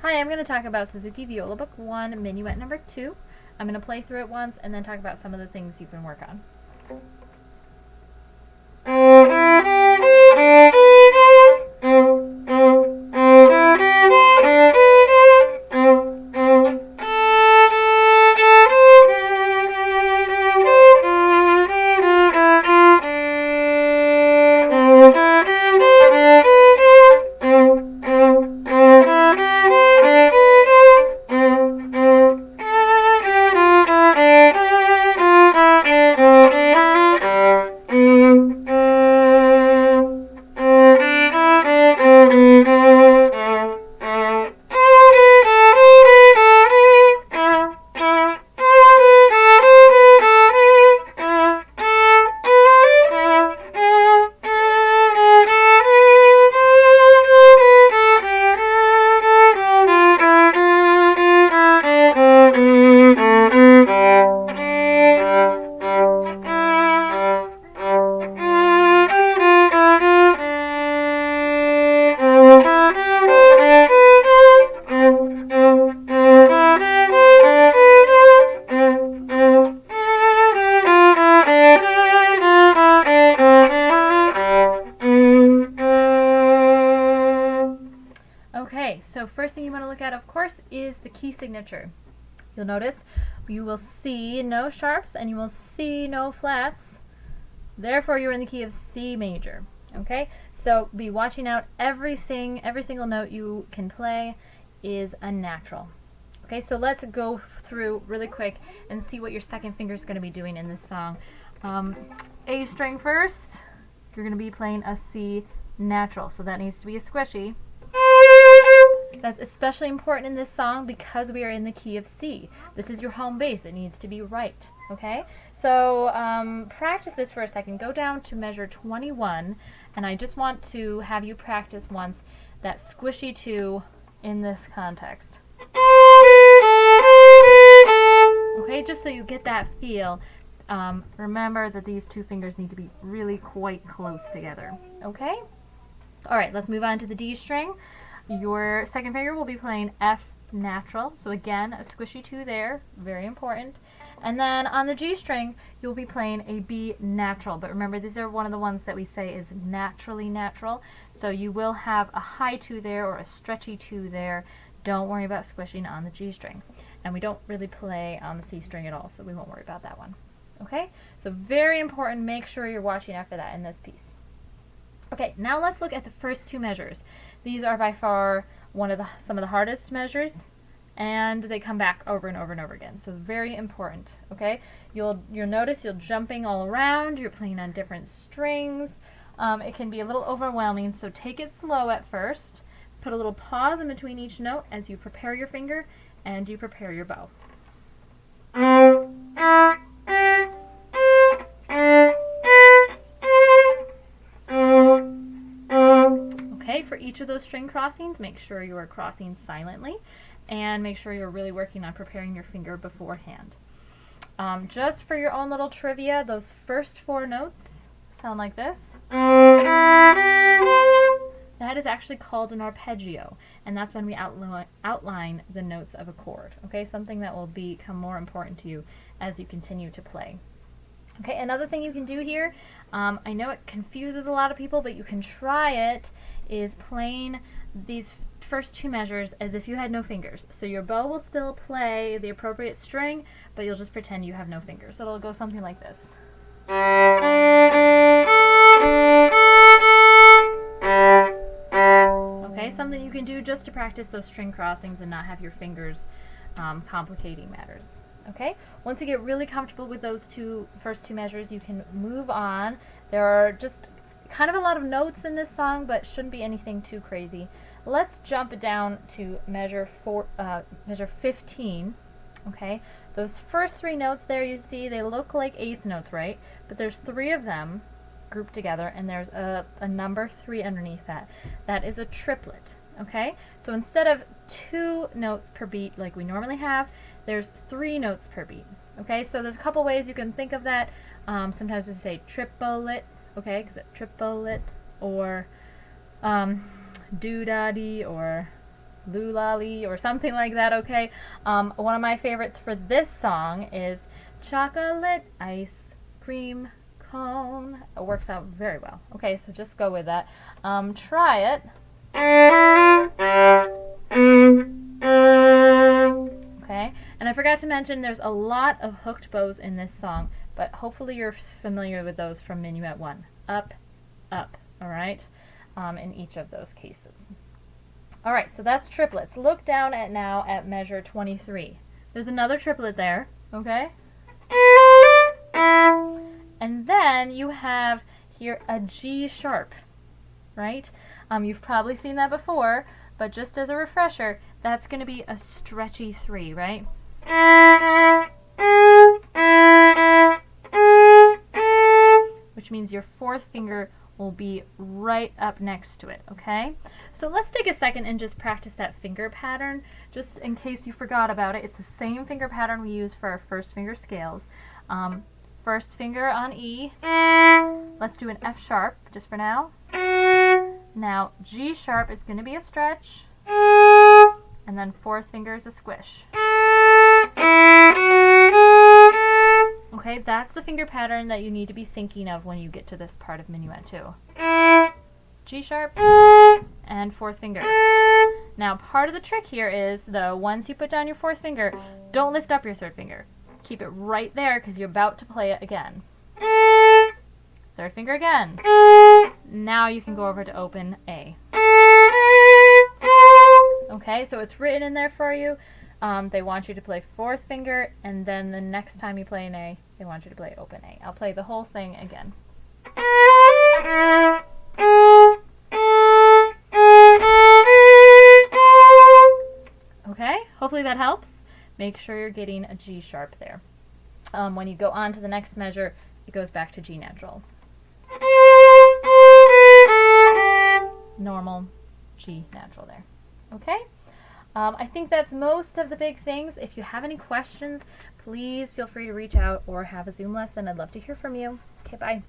Hi, I'm going to talk about Suzuki Viola Book 1, Minuet number 2. I'm going to play through it once and then talk about some of the things you can work on. Okay, so first thing you want to look at, of course, is the key signature. You'll notice you will see no sharps and you will see no flats. Therefore, you're in the key of C major. Okay, so be watching out. Every single note you can play is a natural. Okay, so let's go through really quick and see what your second finger is going to be doing in this song. A string first, you're going to be playing a C natural, so that needs to be a squishy. That's especially important in this song because we are in the key of C. This is your home base. It needs to be right. Okay? So practice this for a second. Go down to measure 21, and I just want to have you practice once that squishy 2 in this context. Okay? Just so you get that feel. Remember that these two fingers need to be really quite close together. Okay? Alright, let's move on to the D string. Your second finger will be playing F natural, so again, a squishy 2 there, very important. And then on the G string, you'll be playing a B natural, but remember these are one of the ones that we say is naturally natural, so you will have a high 2 there or a stretchy 2 there. Don't worry about squishing on the G string. And we don't really play on the C string at all, so we won't worry about that one. Okay, so very important, make sure you're watching out for that in this piece. Okay, now let's look at the first two measures. These are by far some of the hardest measures, and they come back over and over and over again. So very important. Okay, you'll notice you're jumping all around. You're playing on different strings. It can be a little overwhelming, so take it slow at first. Put a little pause in between each note as you prepare your finger and you prepare your bow. For each of those string crossings, make sure you are crossing silently and make sure you're really working on preparing your finger beforehand. Just for your own little trivia, those first 4 notes sound like this. That is actually called an arpeggio, and that's when we outline the notes of a chord. Okay, something that will become more important to you as you continue to play. Okay, another thing you can do here, I know it confuses a lot of people, but you can try it, is playing these first 2 measures as if you had no fingers. So your bow will still play the appropriate string, but you'll just pretend you have no fingers. So it'll go something like this. Okay, something you can do just to practice those string crossings and not have your fingers complicating matters. Okay, once you get really comfortable with those first two measures, you can move on. There are just kind of a lot of notes in this song, but shouldn't be anything too crazy. Let's jump down to measure 15. Okay, those first 3 notes there, you see they look like 8th notes, right? But there's 3 of them grouped together, and there's a number 3 underneath that. That is a triplet. Okay, so instead of 2 notes per beat like we normally have, there's 3 notes per beat. Okay, so there's a couple ways you can think of that. Sometimes we say triplet, okay, because it's triplet, or do-da-dee, or Lulali or something like that, okay? One of my favorites for this song is chocolate ice cream cone. It works out very well. Okay, so just go with that. Try it. Okay, and I forgot to mention there's a lot of hooked bows in this song, but hopefully you're familiar with those from Minuet 1. Up, up, alright, in each of those cases. Alright, so that's triplets. Look down now at measure 23. There's another triplet there, okay? And then you have here a G sharp, right? You've probably seen that before, but just as a refresher, that's going to be a stretchy 3, right? Which means your fourth finger will be right up next to it, okay? So let's take a second and just practice that finger pattern, just in case you forgot about it. It's the same finger pattern we use for our first finger scales. First finger on E. Let's do an F sharp just for now. Now G sharp is going to be a stretch, and then fourth finger is a squish. Okay, that's the finger pattern that you need to be thinking of when you get to this part of Minuet 2. G sharp and fourth finger. Now part of the trick here is, though, once you put down your fourth finger, don't lift up your third finger. Keep it right there because you're about to play it again. Third finger again. Now you can go over to open A. Okay, so it's written in there for you. They want you to play fourth finger, and then the next time you play an A, they want you to play open A. I'll play the whole thing again. Okay, hopefully that helps. Make sure you're getting a G sharp there. When you go on to the next measure, it goes back to G natural. Normal G natural there. Okay? I think that's most of the big things. If you have any questions, please feel free to reach out or have a Zoom lesson. I'd love to hear from you. Okay, bye.